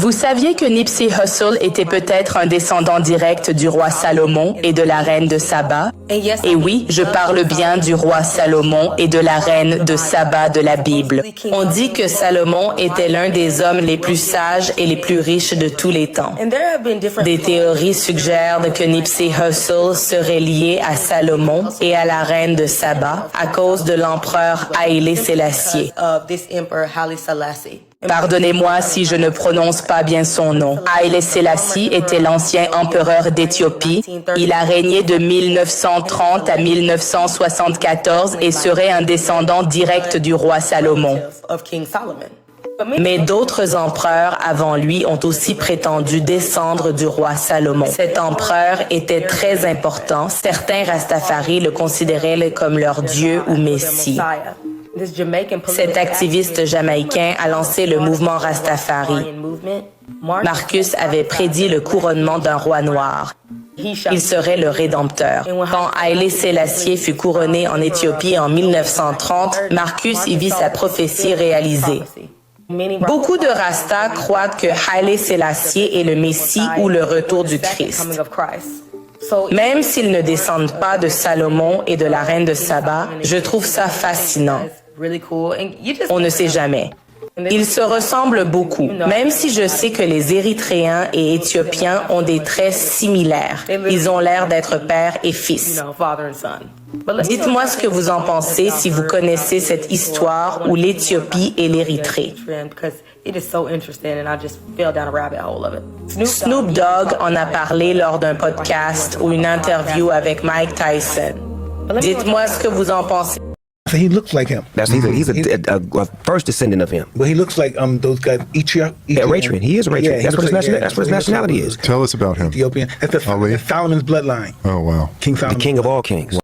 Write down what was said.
Vous saviez que Nipsey Hussle était peut-être un descendant direct du roi Salomon et de la reine de Saba? Et oui, je parle bien du roi Salomon et de la reine de Saba de la Bible. On dit que Salomon était l'un des hommes les plus sages et les plus riches de tous les temps. Des théories suggèrent que Nipsey Hussle serait lié à Salomon et à la reine de Saba à cause de l'empereur Haïlé Sélassié. Pardonnez-moi si je ne prononce pas bien son nom. Haïlé Sélassie était l'ancien empereur d'Éthiopie. Il a régné de 1930 à 1974 et serait un descendant direct du roi Salomon. Mais d'autres empereurs avant lui ont aussi prétendu descendre du roi Salomon. Cet empereur était très important. Certains Rastafari le considéraient comme leur dieu ou messie. Cet activiste jamaïcain a lancé le mouvement Rastafari. Marcus avait prédit le couronnement d'un roi noir. Il serait le Rédempteur. Quand Haïlé Sélassié fut couronné en Éthiopie en 1930, Marcus y vit sa prophétie réalisée. Beaucoup de Rastas croient que Haïlé Sélassié est le Messie ou le retour du Christ. Même s'ils ne descendent pas de Salomon et de la reine de Saba, je trouve ça fascinant. On ne sait jamais. Ils se ressemblent beaucoup, même si je sais que les Érythréens et Éthiopiens ont des traits similaires. Ils ont l'air d'être père et fils. Dites-moi ce que vous en pensez si vous connaissez cette histoire où l'Éthiopie et l'Érythrée. Snoop Dogg en a parlé lors d'un podcast ou une interview avec Mike Tyson. Dites-moi ce que vous en pensez. He looks like him. He's a first descendant of him. But he looks like those guys. Eritrean. He is Eritrean. Yeah, that's what his nationality is. Tell us about him. Ethiopian. That's Solomon's bloodline. Oh, wow. King Solomon. The king of all kings.